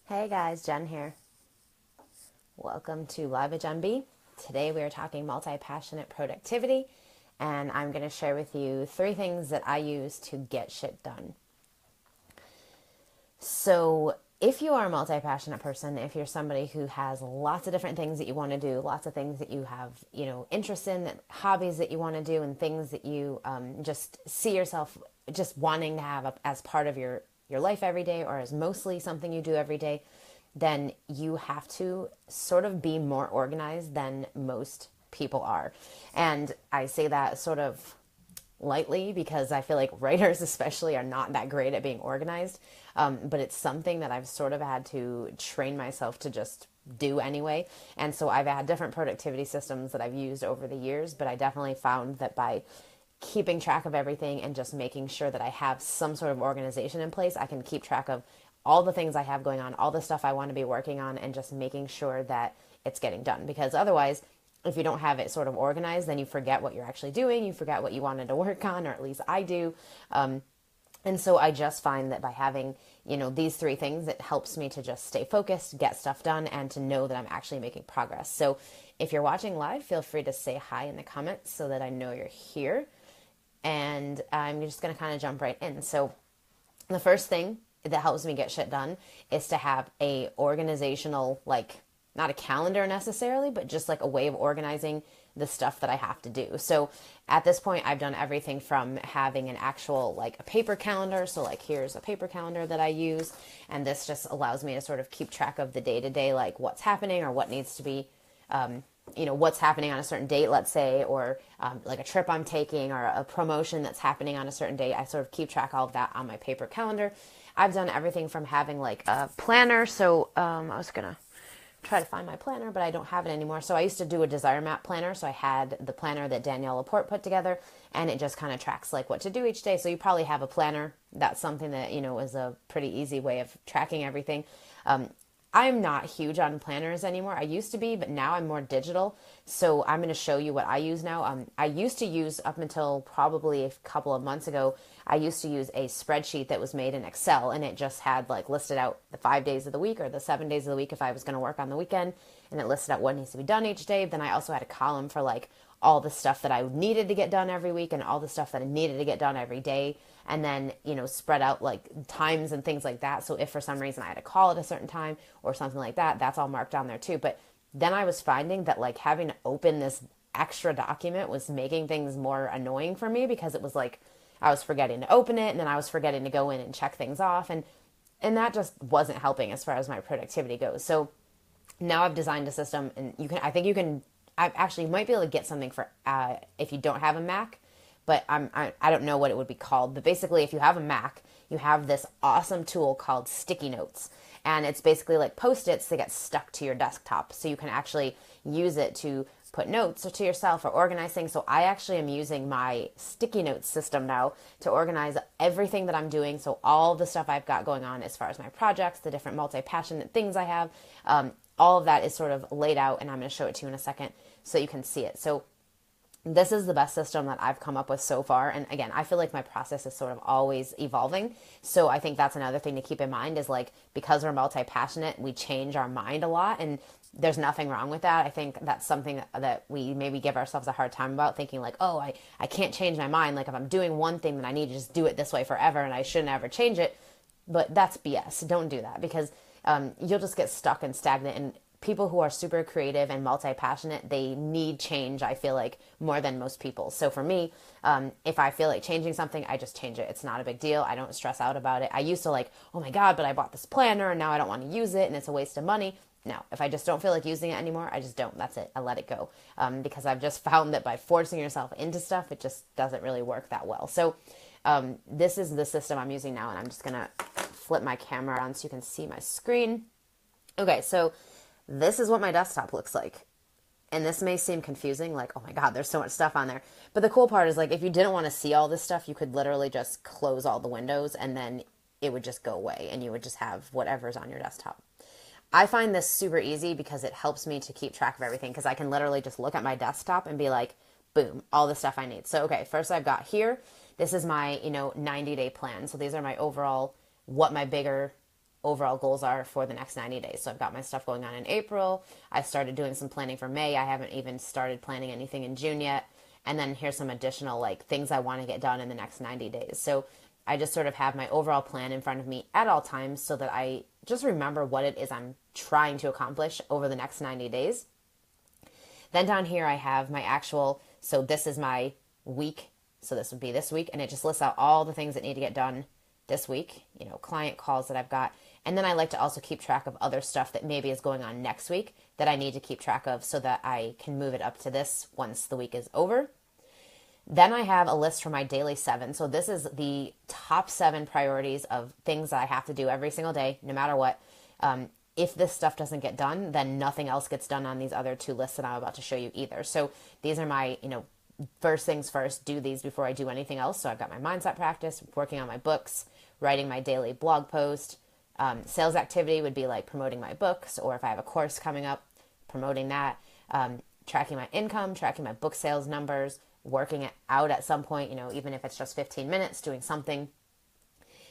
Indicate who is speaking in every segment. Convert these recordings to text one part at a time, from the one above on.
Speaker 1: Hey guys, Jen here. Welcome to Live with Jen B. Today we are talking multi-passionate productivity, and I'm going to share with you 3 things that I use to get shit done. So, if you are a multi-passionate person, if you're somebody who has lots of different things that you want to do, lots of things that you have, interest in, hobbies that you want to do, and things that you just see yourself just wanting to have as part of your life every day, or as mostly something you do every day, then you have to sort of be more organized than most people are. And I say that sort of lightly because I feel like writers especially are not that great at being organized. But it's something that I've sort of had to train myself to just do anyway. And so I've had different productivity systems that I've used over the years, but I definitely found that by keeping track of everything and just making sure that I have some sort of organization in place, I can keep track of all the things I have going on, all the stuff I want to be working on, and just making sure that it's getting done. Because otherwise, if you don't have it sort of organized, then you forget what you're actually doing, you forget what you wanted to work on, or at least I do. And so I just find that by having, these 3 things, it helps me to just stay focused, get stuff done, and to know that I'm actually making progress. So if you're watching live, feel free to say hi in the comments so that I know you're here. And I'm just going to kind of jump right in. So the first thing that helps me get shit done is to have a organizational, like, not a calendar necessarily, but just like a way of organizing the stuff that I have to do. So at this point, I've done everything from having an actual, like, a paper calendar. So like, here's a paper calendar that I use. And this just allows me to sort of keep track of the day to day, like what's happening or what needs to be, what's happening on a certain date, let's say, or like a trip I'm taking or a promotion that's happening on a certain date. I sort of keep track of all of that on my paper calendar. I've done everything from having like a planner. So I was going to try to find my planner, but I don't have it anymore. So I used to do a desire map planner. So I had the planner that Danielle Laporte put together, and it just kind of tracks like what to do each day. So you probably have a planner. That's something that, is a pretty easy way of tracking everything. I'm not huge on planners anymore. I used to be, but now I'm more digital. So I'm going to show you what I use now. I used to use, up until probably a couple of months ago, I used to use a spreadsheet that was made in Excel, and it just had like listed out the 5 days of the week or the 7 days of the week if I was going to work on the weekend, and it listed out what needs to be done each day. Then I also had a column for like all the stuff that I needed to get done every week and all the stuff that I needed to get done every day. And then, spread out like times and things like that. So if for some reason I had a call at a certain time or something like that, that's all marked down there too. But then I was finding that like having to open this extra document was making things more annoying for me, because it was like I was forgetting to open it, and then I was forgetting to go in and check things off. And that just wasn't helping as far as my productivity goes. So now I've designed a system, and I actually might be able to get something for, if you don't have a Mac, but I don't know what it would be called. But basically, if you have a Mac, you have this awesome tool called Sticky Notes. And it's basically like Post-its that get stuck to your desktop. So you can actually use it to put notes to yourself or organize things. So I actually am using my Sticky Notes system now to organize everything that I'm doing. So all the stuff I've got going on as far as my projects, the different multi-passionate things I have, all of that is sort of laid out, and I'm going to show it to you in a second so you can see it. So this is the best system that I've come up with so far. And again, I feel like my process is sort of always evolving. So I think that's another thing to keep in mind is like, because we're multi-passionate, we change our mind a lot, and there's nothing wrong with that. I think that's something that we maybe give ourselves a hard time about, thinking like, oh, I can't change my mind. Like if I'm doing one thing, then I need to just do it this way forever and I shouldn't ever change it. But that's BS. Don't do that, because you'll just get stuck and stagnant. And people who are super creative and multi-passionate, they need change, I feel like, more than most people. So for me, if I feel like changing something, I just change it. It's not a big deal. I don't stress out about it. I used to like, oh my God, but I bought this planner and now I don't want to use it and it's a waste of money. No, if I just don't feel like using it anymore, I just don't. That's it. I let it go. Because I've just found that by forcing yourself into stuff, it just doesn't really work that well. So this is the system I'm using now, and I'm just going to flip my camera around so you can see my screen. Okay, so this is what my desktop looks like. And this may seem confusing, like, oh my God, there's so much stuff on there. But the cool part is, like, if you didn't want to see all this stuff, you could literally just close all the windows and then it would just go away and you would just have whatever's on your desktop. I find this super easy because it helps me to keep track of everything, because I can literally just look at my desktop and be like, boom, all the stuff I need. So, okay, first I've got here, this is my, 90-day plan. So these are my overall, what my bigger overall goals are for the next 90 days. So I've got my stuff going on in April. I started doing some planning for May. I haven't even started planning anything in June yet. And then here's some additional like things I want to get done in the next 90 days. So I just sort of have my overall plan in front of me at all times so that I just remember what it is I'm trying to accomplish over the next 90 days. Then down here I have my actual, so this is my week. So this would be this week, and it just lists out all the things that need to get done this week, you know, client calls that I've got. And then I like to also keep track of other stuff that maybe is going on next week that I need to keep track of so that I can move it up to this once the week is over. Then I have a list for my daily 7. So this is the top 7 priorities of things that I have to do every single day, no matter what. If this stuff doesn't get done, then nothing else gets done on these other 2 lists that I'm about to show you either. So these are my, first things first, do these before I do anything else. So I've got my mindset practice, working on my books, writing my daily blog post. Sales activity would be like promoting my books, or if I have a course coming up, promoting that. Tracking my income, tracking my book sales numbers, working it out at some point, even if it's just 15 minutes, doing something.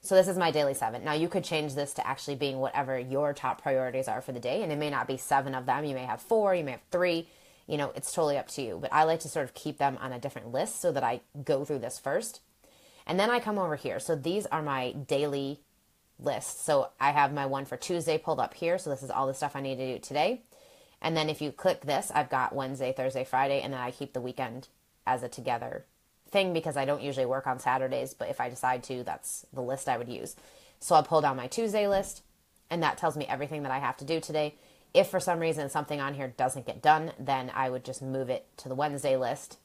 Speaker 1: So this is my daily 7. Now you could change this to actually being whatever your top priorities are for the day. And it may not be 7 of them. You may have 4, you may have 3, it's totally up to you. But I like to sort of keep them on a different list so that I go through this first. And then I come over here. So these are my daily lists. So I have my one for Tuesday pulled up here. So this is all the stuff I need to do today. And then if you click this, I've got Wednesday, Thursday, Friday, and then I keep the weekend as a together thing because I don't usually work on Saturdays, but if I decide to, that's the list I would use. So I'll pull down my Tuesday list, and that tells me everything that I have to do today. If for some reason something on here doesn't get done, then I would just move it to the Wednesday list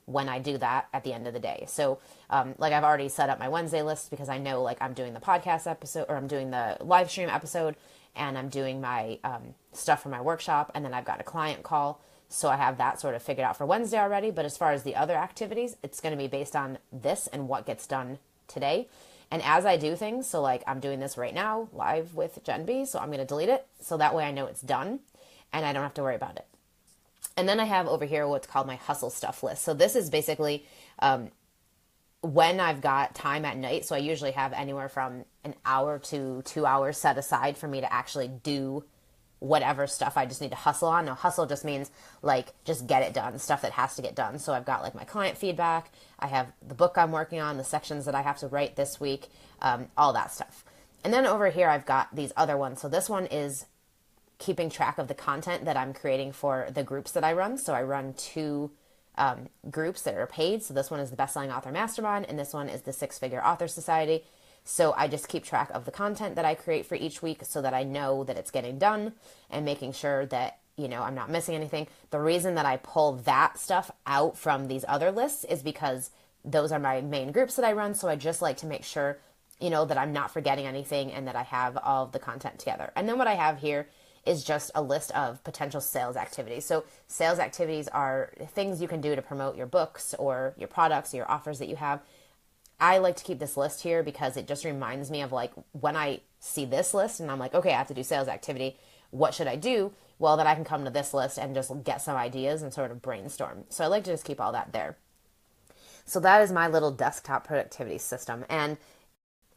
Speaker 1: when I do that at the end of the day. So like I've already set up my Wednesday list because I know like I'm doing the podcast episode, or I'm doing the live stream episode, and I'm doing my stuff for my workshop, and then I've got a client call. So I have that sort of figured out for Wednesday already. But as far as the other activities, it's going to be based on this and what gets done today. And as I do things, so like I'm doing this right now live with Jen B, so I'm going to delete it. So that way I know it's done and I don't have to worry about it. And then I have over here what's called my hustle stuff list. So this is basically when I've got time at night. So I usually have anywhere from an hour to 2 hours set aside for me to actually do whatever stuff I just need to hustle on. Now, hustle just means like just get it done, stuff that has to get done. So I've got like my client feedback, I have the book I'm working on, the sections that I have to write this week, all that stuff. And then over here, I've got these other ones. So this one is keeping track of the content that I'm creating for the groups that I run. So I run 2 groups that are paid. So this one is the Bestselling Author Mastermind, and this one is the 6-Figure Author Society. So I just keep track of the content that I create for each week so that I know that it's getting done and making sure that, I'm not missing anything. The reason that I pull that stuff out from these other lists is because those are my main groups that I run. So I just like to make sure, that I'm not forgetting anything and that I have all of the content together. And then what I have here is just a list of potential sales activities. So sales activities are things you can do to promote your books or your products or your offers that you have. I like to keep this list here because it just reminds me of like when I see this list and I'm like, okay, I have to do sales activity. What should I do? Well, then I can come to this list and just get some ideas and sort of brainstorm. So I like to just keep all that there. So that is my little desktop productivity system. And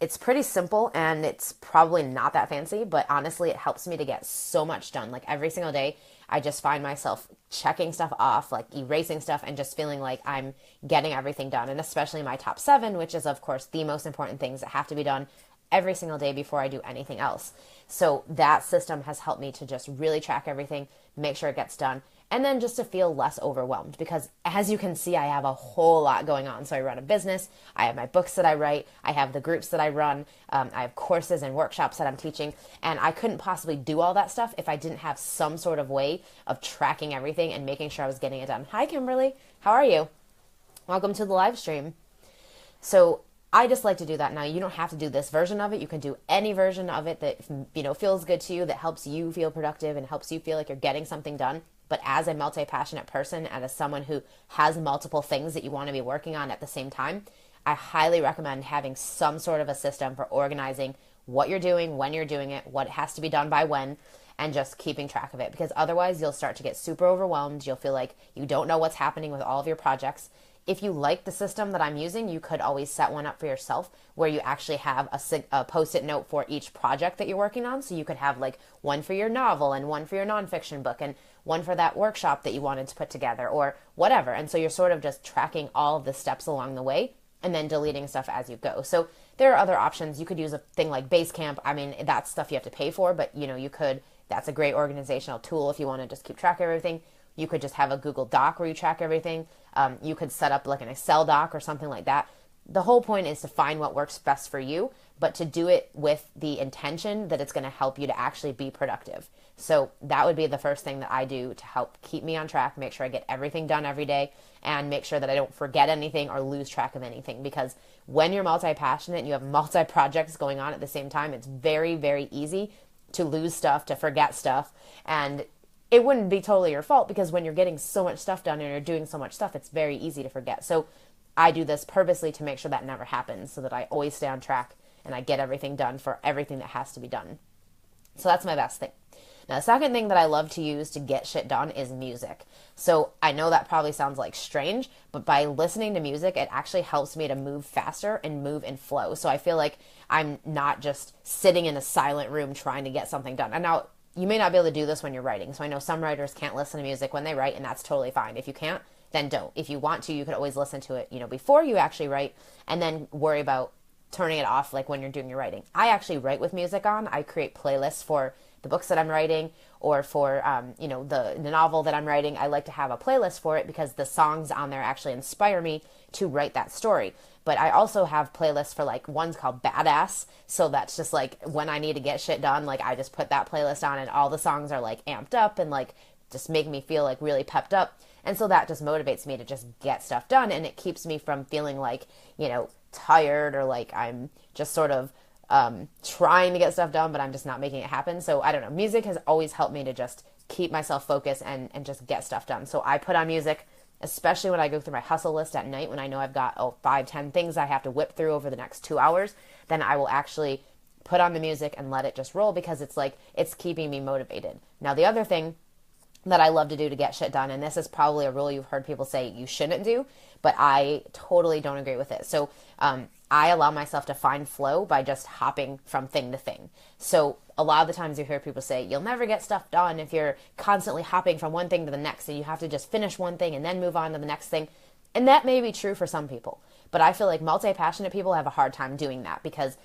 Speaker 1: it's pretty simple and it's probably not that fancy, but honestly, it helps me to get so much done. Like every single day, I just find myself checking stuff off, like erasing stuff and just feeling like I'm getting everything done. And especially my top 7, which is of course the most important things that have to be done every single day before I do anything else. So that system has helped me to just really track everything, make sure it gets done, and then just to feel less overwhelmed because as you can see, I have a whole lot going on. So I run a business, I have my books that I write, I have the groups that I run, I have courses and workshops that I'm teaching, and I couldn't possibly do all that stuff if I didn't have some sort of way of tracking everything and making sure I was getting it done. Hi, Kimberly. How are you? Welcome to the live stream. So I just like to do that. Now, you don't have to do this version of it. You can do any version of it that, feels good to you, that helps you feel productive and helps you feel like you're getting something done. But as a multi-passionate person and as someone who has multiple things that you want to be working on at the same time, I highly recommend having some sort of a system for organizing what you're doing, when you're doing it, what has to be done by when, and just keeping track of it. Because otherwise you'll start to get super overwhelmed. You'll feel like you don't know what's happening with all of your projects. if you like the system that I'm using, you could always set one up for yourself where you actually have a post-it note for each project that you're working on. So you could have like one for your novel and one for your nonfiction book and one for that workshop that you wanted to put together or whatever. And so you're sort of just tracking all of the steps along the way and then deleting stuff as you go. So there are other options. You could use a thing like Basecamp. I mean, that's stuff you have to pay for, but you could, that's a great organizational tool if you want to just keep track of everything. You could just have a Google Doc where you track everything. You could set up like an Excel doc or something like that. The whole point is to find what works best for you, but to do it with the intention that it's going to help you to actually be productive. So that would be the first thing that I do to help keep me on track, make sure I get everything done every day, and make sure that I don't forget anything or lose track of anything. Because when you're multi-passionate and you have multi-projects going on at the same time, it's very, very easy to lose stuff, to forget stuff, and it wouldn't be totally your fault because when you're getting so much stuff done and you're doing so much stuff, it's very easy to forget. So I do this purposely to make sure that never happens so that I always stay on track and I get everything done for everything that has to be done. So that's my best thing. Now, the second thing that I love to use to get shit done is music. So I know that probably sounds like strange, but by listening to music, it actually helps me to move faster and move in flow. So I feel like I'm not just sitting in a silent room trying to get something done. And now, you may not be able to do this when you're writing. So I know some writers can't listen to music when they write, and that's totally fine. If you can't, then don't. If you want to, you could always listen to it, before you actually write, and then worry about turning it off like when you're doing your writing. I actually write with music on. I create playlists for the books that I'm writing or for, the novel that I'm writing. I like to have a playlist for it because the songs on there actually inspire me to write that story. But I also have playlists for like one's called Badass. So that's just like when I need to get shit done, like I just put that playlist on and all the songs are like amped up and like just make me feel like really pepped up. And so that just motivates me to just get stuff done. And it keeps me from feeling like, tired or like I'm just sort of trying to get stuff done, but I'm just not making it happen. So I don't know. Music has always helped me to just keep myself focused and just get stuff done. So I put on music, especially when I go through my hustle list at night, when I know I've got 5-10 things I have to whip through over the next 2 hours, then I will actually put on the music and let it just roll because it's like, it's keeping me motivated. Now, the other thing that I love to do to get shit done, and this is probably a rule you've heard people say you shouldn't do, but I totally don't agree with it. So I allow myself to find flow by just hopping from thing to thing. So a lot of the times you hear people say, you'll never get stuff done if you're constantly hopping from one thing to the next, and you have to just finish one thing and then move on to the next thing. And that may be true for some people, but I feel like multi-passionate people have a hard time doing that because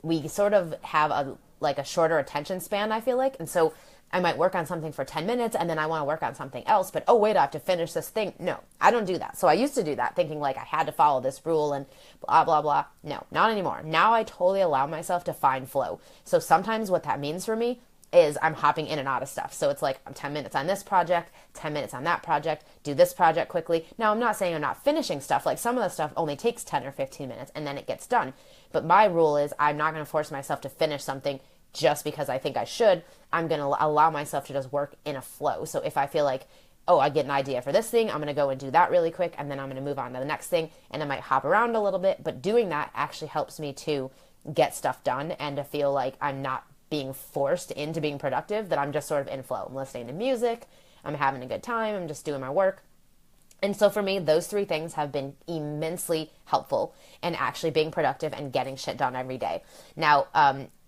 Speaker 1: we sort of have a shorter attention span, I feel like. And so I might work on something for 10 minutes and then I want to work on something else, but oh wait, I have to finish this thing. No, I don't do that. So I used to do that thinking like I had to follow this rule and blah, blah, blah. No, not anymore. Now I totally allow myself to find flow. So sometimes what that means for me is I'm hopping in and out of stuff. So it's like I'm 10 minutes on this project, 10 minutes on that project, do this project quickly. Now I'm not saying I'm not finishing stuff. Like some of the stuff only takes 10 or 15 minutes and then it gets done. But my rule is I'm not going to force myself to finish something just because I think I should. I'm going to allow myself to just work in a flow. So if I feel like, oh, I get an idea for this thing, I'm going to go and do that really quick, and then I'm going to move on to the next thing, and I might hop around a little bit, but doing that actually helps me to get stuff done and to feel like I'm not being forced into being productive, that I'm just sort of in flow. I'm listening to music, I'm having a good time, I'm just doing my work. And so for me, those three things have been immensely helpful in actually being productive and getting shit done every day. Now,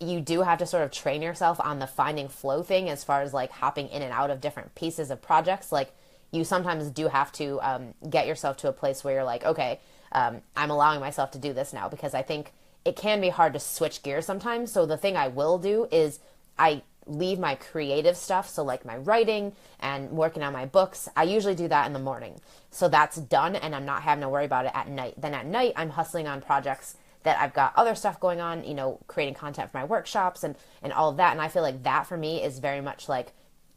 Speaker 1: you do have to sort of train yourself on the finding flow thing as far as like hopping in and out of different pieces of projects. Like you sometimes do have to get yourself to a place where you're like, okay, I'm allowing myself to do this now, because I think it can be hard to switch gears sometimes. So the thing I will do is I leave my creative stuff, so like my writing and working on my books, I usually do that in the morning. So that's done and I'm not having to worry about it at night. Then at night, I'm hustling on projects that I've got other stuff going on, creating content for my workshops and all of that. And I feel like that for me is very much like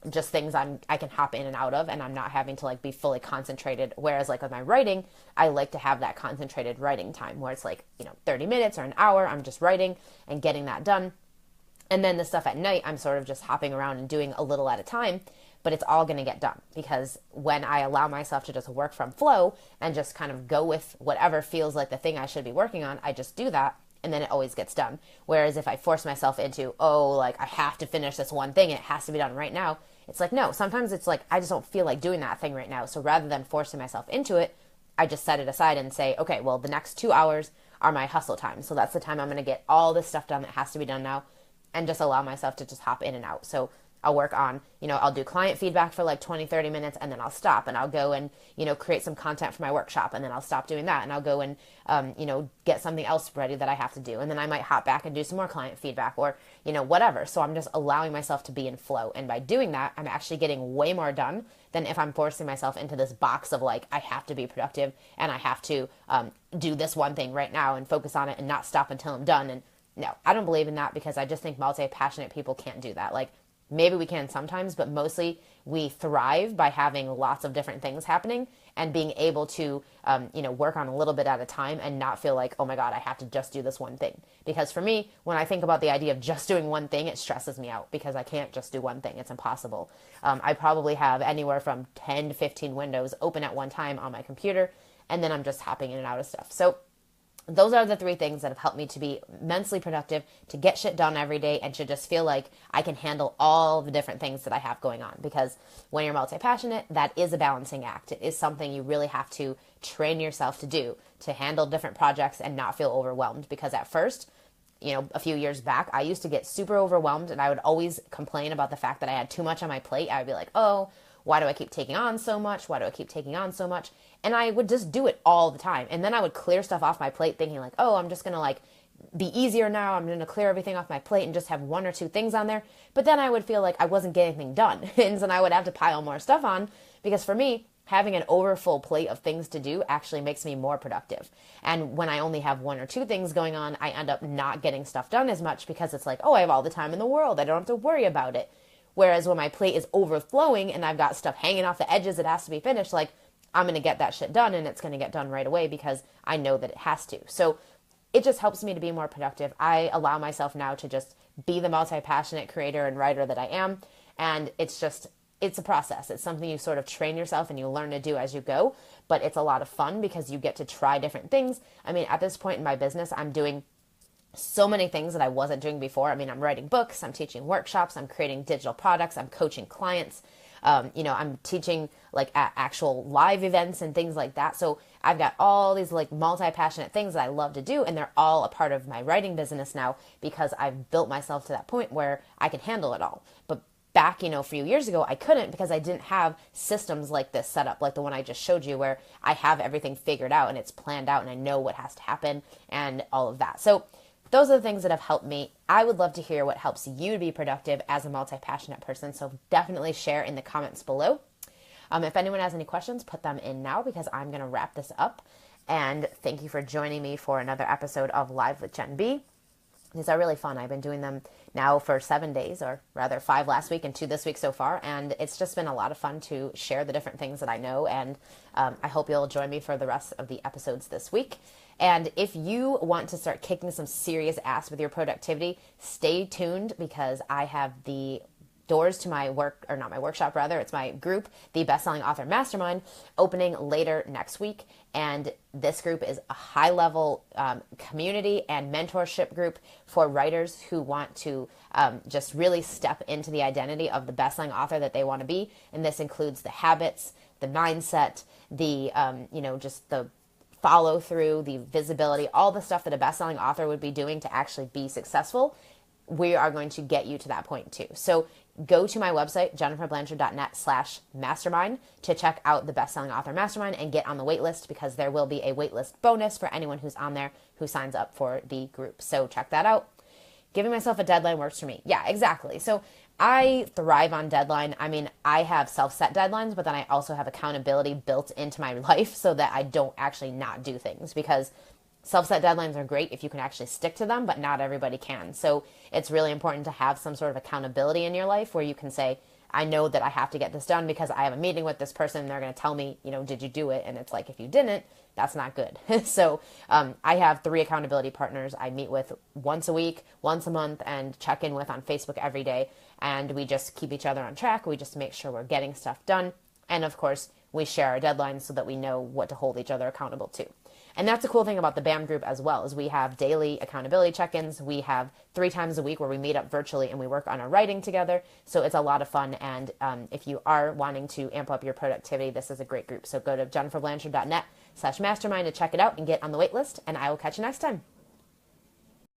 Speaker 1: just things I can hop in and out of, and I'm not having to like be fully concentrated. Whereas like with my writing, I like to have that concentrated writing time where it's like, 30 minutes or an hour, I'm just writing and getting that done. And then the stuff at night, I'm sort of just hopping around and doing a little at a time, but it's all going to get done, because when I allow myself to just work from flow and just kind of go with whatever feels like the thing I should be working on, I just do that, and then it always gets done. Whereas if I force myself into, I have to finish this one thing and it has to be done right now, it's like, no, sometimes it's like, I just don't feel like doing that thing right now. So rather than forcing myself into it, I just set it aside and say, okay, well, the next 2 hours are my hustle time. So that's the time I'm going to get all this stuff done that has to be done now, and just allow myself to just hop in and out. So I'll work on, I'll do client feedback for like 20, 30 minutes, and then I'll stop and I'll go and, create some content for my workshop, and then I'll stop doing that and I'll go and, get something else ready that I have to do. And then I might hop back and do some more client feedback or, whatever. So I'm just allowing myself to be in flow. And by doing that, I'm actually getting way more done than if I'm forcing myself into this box of like, I have to be productive and I have to do this one thing right now and focus on it and not stop until I'm done. And no, I don't believe in that, because I just think multi-passionate people can't do that. Like, maybe we can sometimes, but mostly we thrive by having lots of different things happening and being able to, work on a little bit at a time and not feel like, oh my God, I have to just do this one thing. Because for me, when I think about the idea of just doing one thing, it stresses me out because I can't just do one thing. It's impossible. I probably have anywhere from 10 to 15 windows open at one time on my computer, and then I'm just hopping in and out of stuff. So those are the 3 things that have helped me to be immensely productive, to get shit done every day, and to just feel like I can handle all the different things that I have going on. Because when you're multi-passionate, that is a balancing act. It is something you really have to train yourself to do, to handle different projects and not feel overwhelmed. Because at first, a few years back, I used to get super overwhelmed, and I would always complain about the fact that I had too much on my plate. I would be like, oh, why do I keep taking on so much? Why do I keep taking on so much? And I would just do it all the time. And then I would clear stuff off my plate thinking like, oh, I'm just going to like be easier now. I'm going to clear everything off my plate and just have 1 or 2 things on there. But then I would feel like I wasn't getting anything done. And then I would have to pile more stuff on, because for me, having an overfull plate of things to do actually makes me more productive. And when I only have 1 or 2 things going on, I end up not getting stuff done as much, because it's like, oh, I have all the time in the world. I don't have to worry about it. Whereas when my plate is overflowing and I've got stuff hanging off the edges that has to be finished, like, I'm going to get that shit done, and it's going to get done right away because I know that it has to. So it just helps me to be more productive. I allow myself now to just be the multi-passionate creator and writer that I am. And it's a process. It's something you sort of train yourself and you learn to do as you go. But it's a lot of fun because you get to try different things. I mean, at this point in my business, I'm doing so many things that I wasn't doing before. I mean, I'm writing books, I'm teaching workshops, I'm creating digital products, I'm coaching clients. I'm teaching like at actual live events and things like that. So I've got all these like multi-passionate things that I love to do, and they're all a part of my writing business now because I've built myself to that point where I can handle it all. But back, a few years ago, I couldn't, because I didn't have systems like this set up, like the one I just showed you, where I have everything figured out and it's planned out and I know what has to happen and all of that. So those are the things that have helped me. I would love to hear what helps you to be productive as a multi-passionate person. So definitely share in the comments below. If anyone has any questions, put them in now, because I'm going to wrap this up. And thank you for joining me for another episode of Live with Jen B. These are really fun. I've been doing them now for 7 days, or rather 5 last week and 2 this week so far. And it's just been a lot of fun to share the different things that I know. And I hope you'll join me for the rest of the episodes this week. And if you want to start kicking some serious ass with your productivity, stay tuned, because I have the doors to my workshop, it's my group, the Bestselling Author Mastermind, opening later next week. And this group is a high-level community and mentorship group for writers who want to just really step into the identity of the bestselling author that they want to be. And this includes the habits, the mindset, the, just the follow through, the visibility, all the stuff that a best-selling author would be doing to actually be successful. We are going to get you to that point too. So go to my website, jenniferblanchard.net/mastermind, to check out the Best-Selling Author Mastermind and get on the wait list, because there will be a wait list bonus for anyone who's on there who signs up for the group. So check that out. Giving myself a deadline works for me. Yeah, exactly. So I thrive on deadline. I mean, I have self-set deadlines, but then I also have accountability built into my life so that I don't actually not do things, because self-set deadlines are great if you can actually stick to them, but not everybody can. So it's really important to have some sort of accountability in your life where you can say, I know that I have to get this done because I have a meeting with this person and they're going to tell me, did you do it? And it's like, if you didn't, that's not good. So I have 3 accountability partners I meet with once a week, once a month, and check in with on Facebook every day. And we just keep each other on track. We just make sure we're getting stuff done. And of course, we share our deadlines so that we know what to hold each other accountable to. And that's the cool thing about the BAM group as well, is we have daily accountability check-ins. We have 3 times a week where we meet up virtually and we work on our writing together. So it's a lot of fun. And if you are wanting to amp up your productivity, this is a great group. So go to jenniferblanchard.net/mastermind to check it out and get on the wait list. And I will catch you next time.